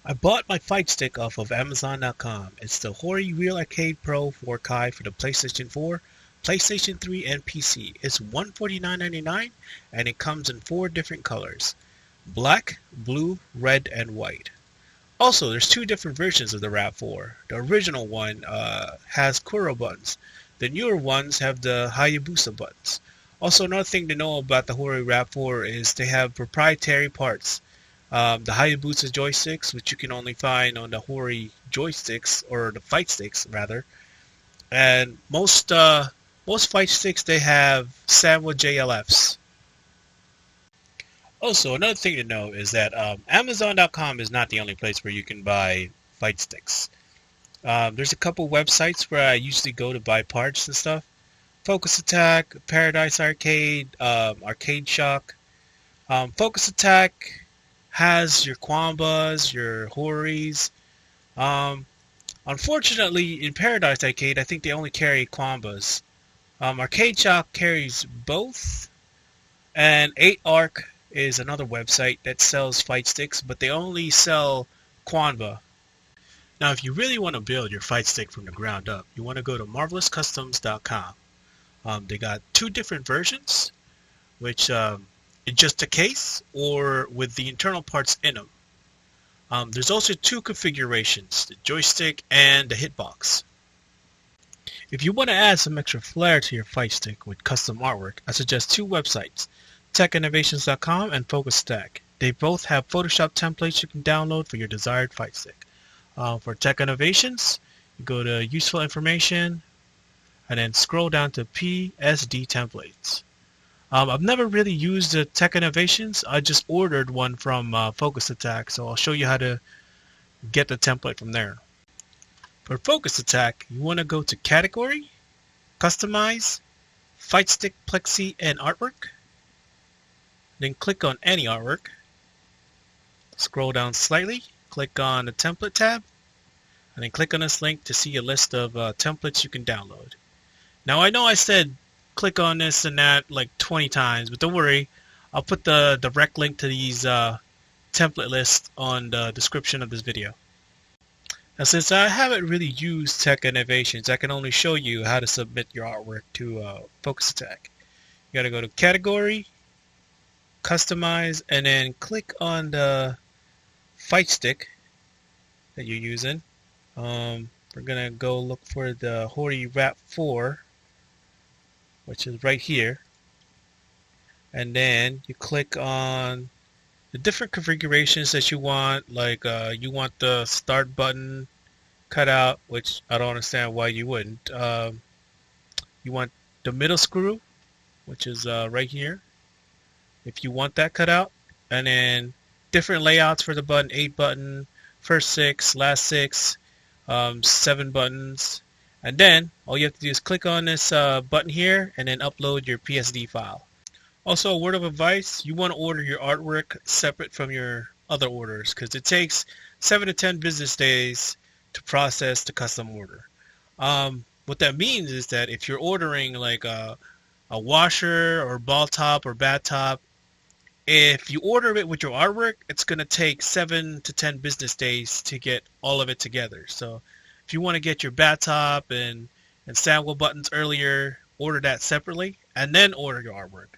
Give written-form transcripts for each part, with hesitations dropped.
I bought my fight stick off of Amazon.com. It's the Hori Real Arcade Pro 4Kai for the PlayStation 4, PlayStation 3, and PC. It's $149.99 and it comes in 4 different colors: black, blue, red, and white. Also, there's 2 different versions of the RAV4. The original one has Kuro buttons. The newer ones have the Hayabusa buttons. Also, another thing to know about the Hori RAV4 is they have proprietary parts. The Hayabusa joysticks, which you can only find on the Hori joysticks, or the fight sticks rather, and most fight sticks they have Sanwa JLFs. Also, another thing to know is that Amazon.com is not the only place where you can buy fight sticks. There's a couple websites where I usually go to buy parts and stuff. FocusAttack, Paradise Arcade, Arcade Shock. FocusAttack has your Quambas, your Horis. Unfortunately, in Paradise Arcade, I think they only carry Quambas. Arcade Shock carries both, and Eightarc is another website that sells fight sticks, but they only sell Quamba. Now, if you really want to build your fight stick from the ground up, you want to go to marvelouscustoms.com. They got 2 different versions, which it's just a case or with the internal parts in them. There's also 2 configurations, the joystick and the hitbox. If you want to add some extra flair to your fight stick with custom artwork, I suggest 2 websites, Tek-Innovations.com and FocusAttack. They both have Photoshop templates you can download for your desired fight stick. For Tek-Innovations, you go to Useful Information and then scroll down to PSD templates. I've never really used the Tek-Innovations. I just ordered one from FocusAttack, so I'll show you how to get the template from there. For FocusAttack, you want to go to Category, Customize, Fight Stick, Plexi, and Artwork. Then click on any artwork. Scroll down slightly, click on the Template tab, and then click on this link to see a list of templates you can download. Now, I know I said click on this and that like 20 times, but don't worry, I'll put the direct link to these template lists on the description of this video. Now, since I haven't really used Tek-Innovations, I can only show you how to submit your artwork to FocusAttack. You gotta go to Category, Customize, and then click on the fight stick that you're using. We're gonna go look for the Hori RAV4, which is right here, and then you click on the different configurations that you want. Like you want the start button cut out, which I don't understand why you wouldn't. You want the middle screw, which is right here, if you want that cut out, and then different layouts for the button: 8 button, first 6, last 6, 7 buttons. And then all you have to do is click on this button here and then upload your PSD file. Also, a word of advice: you want to order your artwork separate from your other orders, because it takes 7 to 10 business days to process the custom order. What that means is that if you're ordering like a washer or ball top or bat top, if you order it with your artwork, it's going to take 7 to 10 business days to get all of it together. So if you want to get your bat top and sandwell buttons earlier, order that separately and then order your artwork.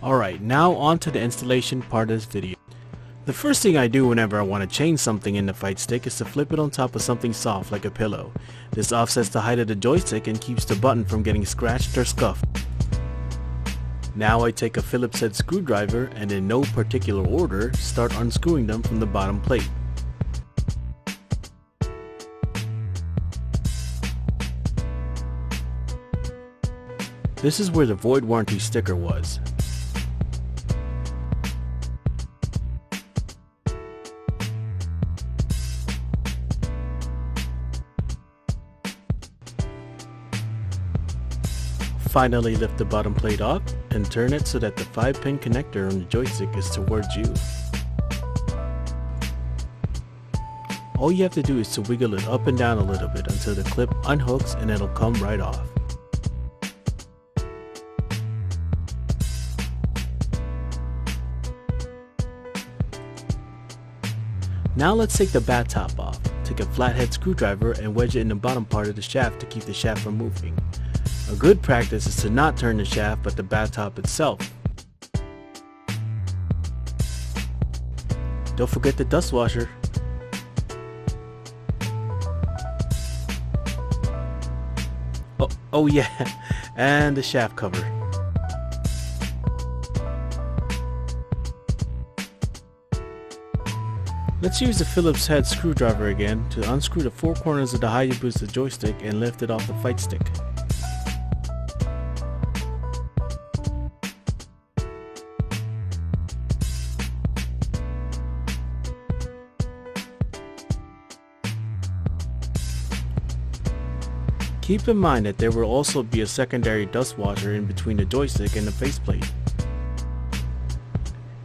Alright, now on to the installation part of this video. The first thing I do whenever I want to change something in the fight stick is to flip it on top of something soft like a pillow. This offsets the height of the joystick and keeps the button from getting scratched or scuffed. Now I take a Phillips head screwdriver and in no particular order start unscrewing them from the bottom plate. This is where the void warranty sticker was. Finally lift the bottom plate off and turn it so that the 5-pin connector on the joystick is towards you. All you have to do is to wiggle it up and down a little bit until the clip unhooks and it'll come right off. Now let's take the bat top off. Take a flathead screwdriver and wedge it in the bottom part of the shaft to keep the shaft from moving. A good practice is to not turn the shaft but the bat top itself. Don't forget the dust washer. Oh yeah, and the shaft cover. Let's use the Phillips head screwdriver again to unscrew the four corners of the Hayabusa joystick and lift it off the fight stick. Keep in mind that there will also be a secondary dust washer in between the joystick and the faceplate.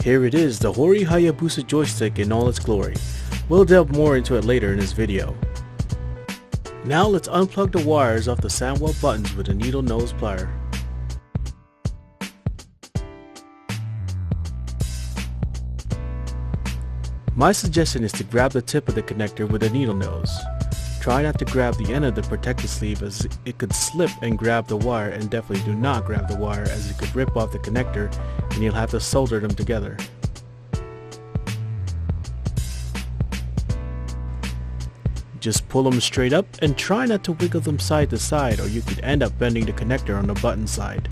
Here it is, the Hori Hayabusa joystick in all its glory. We'll delve more into it later in this video. Now let's unplug the wires off the sandwell buttons with a needle nose plier. My suggestion is to grab the tip of the connector with a needle nose. Try not to grab the end of the protective sleeve as it could slip and grab the wire, and definitely do not grab the wire as it could rip off the connector and you'll have to solder them together. Just pull them straight up and try not to wiggle them side to side or you could end up bending the connector on the button side.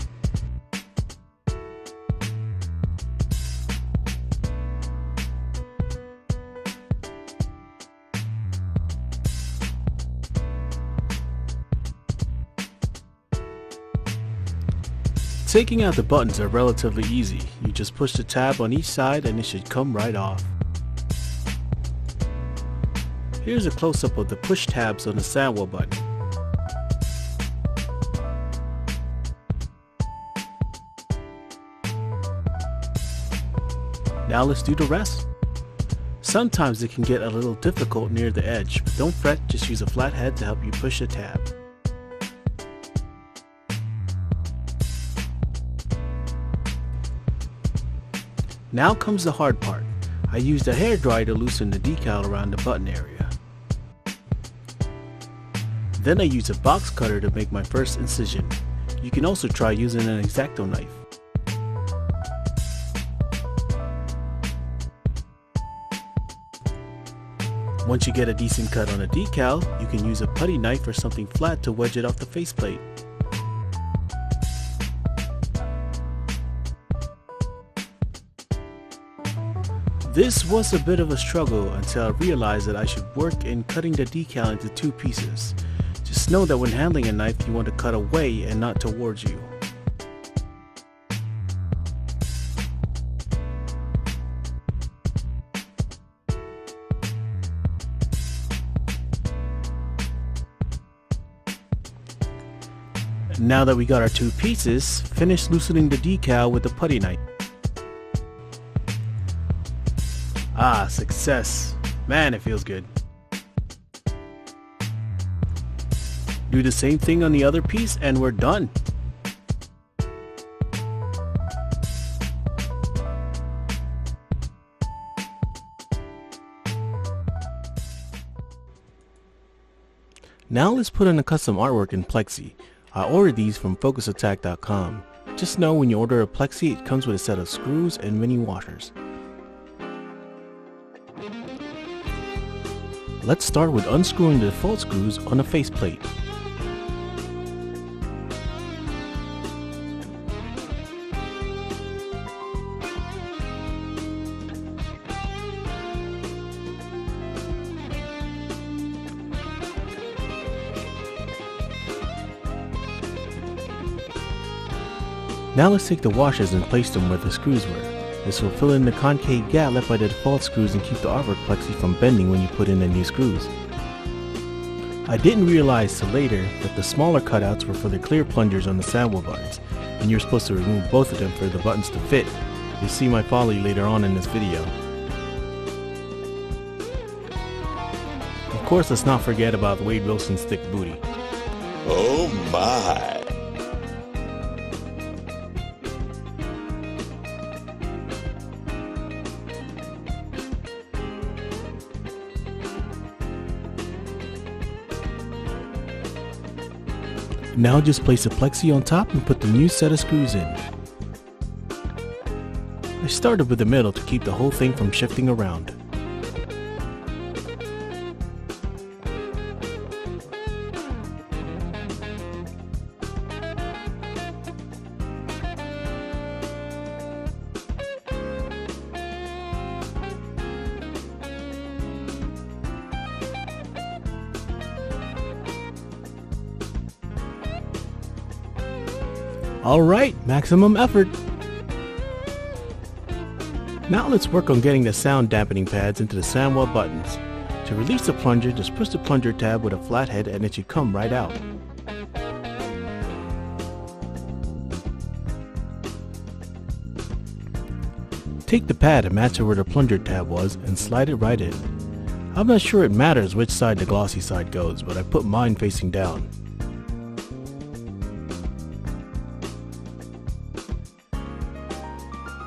Taking out the buttons are relatively easy. You just push the tab on each side and it should come right off. Here's a close-up of the push tabs on the sandwell button. Now let's do the rest. Sometimes it can get a little difficult near the edge, but don't fret, just use a flat head to help you push the tab. Now comes the hard part. I used a hairdryer to loosen the decal around the button area. Then I used a box cutter to make my first incision. You can also try using an X-Acto knife. Once you get a decent cut on a decal, you can use a putty knife or something flat to wedge it off the faceplate. This was a bit of a struggle until I realized that I should work in cutting the decal into two pieces. Just know that when handling a knife you want to cut away and not towards you. Now that we got our two pieces, finish loosening the decal with the putty knife. Ah, success. Man, it feels good. Do the same thing on the other piece and we're done. Now let's put in a custom artwork in Plexi. I ordered these from FocusAttack.com. Just know when you order a Plexi, it comes with a set of screws and mini washers. Let's start with unscrewing the default screws on the faceplate. Now let's take the washers and place them where the screws were. This will fill in the concave gap left by the default screws and keep the artwork plexi from bending when you put in the new screws. I didn't realize till later that the smaller cutouts were for the clear plungers on the sandwell buttons, and you're supposed to remove both of them for the buttons to fit. You'll see my folly later on in this video. Of course, let's not forget about Wade Wilson's thick booty. Oh my! Now just place a plexi on top and put the new set of screws in. I started with the middle to keep the whole thing from shifting around. Alright, maximum effort! Now let's work on getting the sound dampening pads into the sandwell buttons. To release the plunger, just push the plunger tab with a flat head and it should come right out. Take the pad and match it where the plunger tab was and slide it right in. I'm not sure it matters which side the glossy side goes, but I put mine facing down.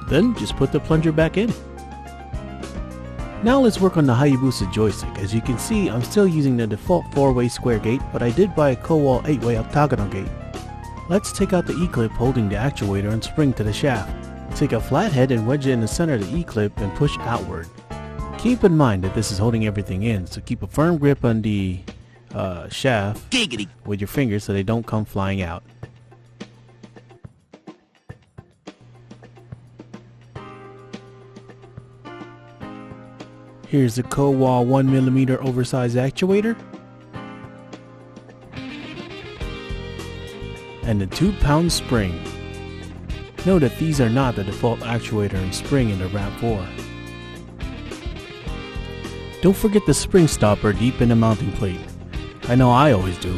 Then just put the plunger back in. Now let's work on the Hayabusa joystick. As you can see, I'm still using the default 4-way square gate, but I did buy a co-wall 8-way octagonal gate. Let's take out the E-clip holding the actuator and spring to the shaft. Take a flat head and wedge it in the center of the E-clip and push outward. Keep in mind that this is holding everything in, so keep a firm grip on the shaft with your fingers so they don't come flying out. Here's the co-wall 1mm oversized actuator and the 2-pound spring. Note that these are not the default actuator and spring in the RAV4. Don't forget the spring stopper deep in the mounting plate. I know I always do.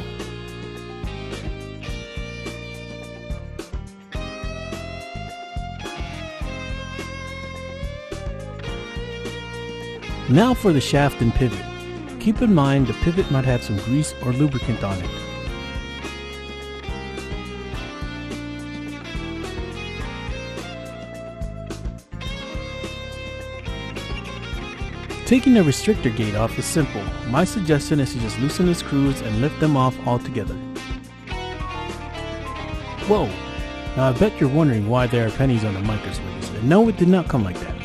Now for the shaft and pivot. Keep in mind the pivot might have some grease or lubricant on it. Taking the restrictor gate off is simple. My suggestion is to just loosen the screws and lift them off altogether. Whoa! Now I bet you're wondering why there are pennies on the micro switches. And no, it did not come like that.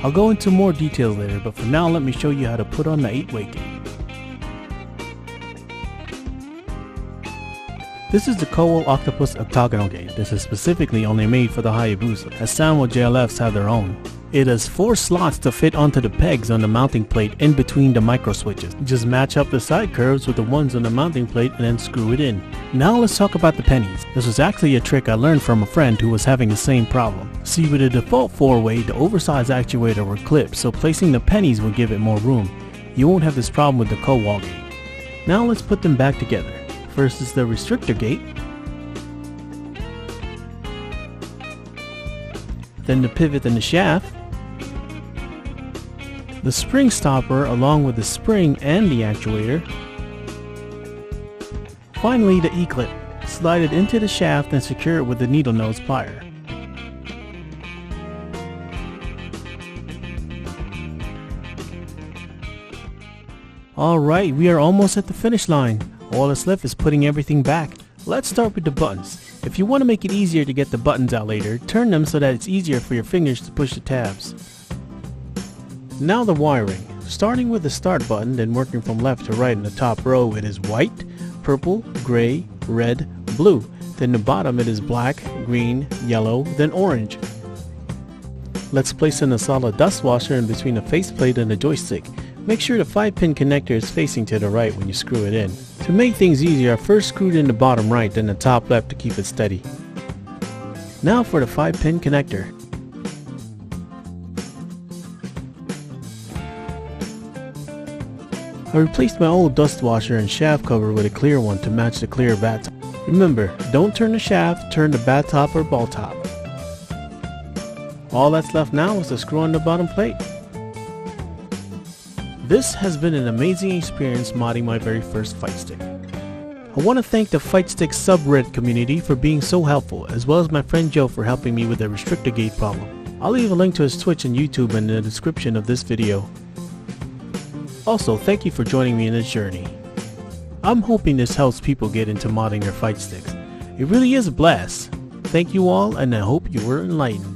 I'll go into more detail later, but for now let me show you how to put on the 8-way gate. This is the co-wall Octopus octagonal gate. This is specifically only made for the Hayabusa, as Sanwa JLFs have their own. It has 4 slots to fit onto the pegs on the mounting plate in between the micro switches. Just match up the side curves with the ones on the mounting plate and then screw it in. Now let's talk about the pennies. This was actually a trick I learned from a friend who was having the same problem. See, with the default 4-way, the oversized actuator were clipped, so placing the pennies would give it more room. You won't have this problem with the co-wall gate. Now let's put them back together. First is the restrictor gate, then the pivot and the shaft, the spring stopper along with the spring and the actuator, finally the E-clip. Slide it into the shaft and secure it with the needle nose plier. Alright, we are almost at the finish line. All that's left is putting everything back. Let's start with the buttons. If you want to make it easier to get the buttons out later, turn them so that it's easier for your fingers to push the tabs. Now the wiring. Starting with the start button, then working from left to right in the top row, it is white, purple, gray, red, blue. Then the bottom it is black, green, yellow, then orange. Let's place in a solid dust washer in between the faceplate and the joystick. Make sure the 5-pin connector is facing to the right when you screw it in. To make things easier, I first screwed in the bottom right, then the top left to keep it steady. Now for the 5-pin connector. I replaced my old dust washer and shaft cover with a clear one to match the clear bat top. Remember, don't turn the shaft, turn the bat top or ball top. All that's left now is to screw on the bottom plate. This has been an amazing experience modding my very first Fightstick. I want to thank the Fightstick subreddit community for being so helpful, as well as my friend Joe for helping me with the restrictor gate problem. I'll leave a link to his Twitch and YouTube in the description of this video. Also, thank you for joining me in this journey. I'm hoping this helps people get into modding their fight sticks. It really is a blast. Thank you all, and I hope you were enlightened.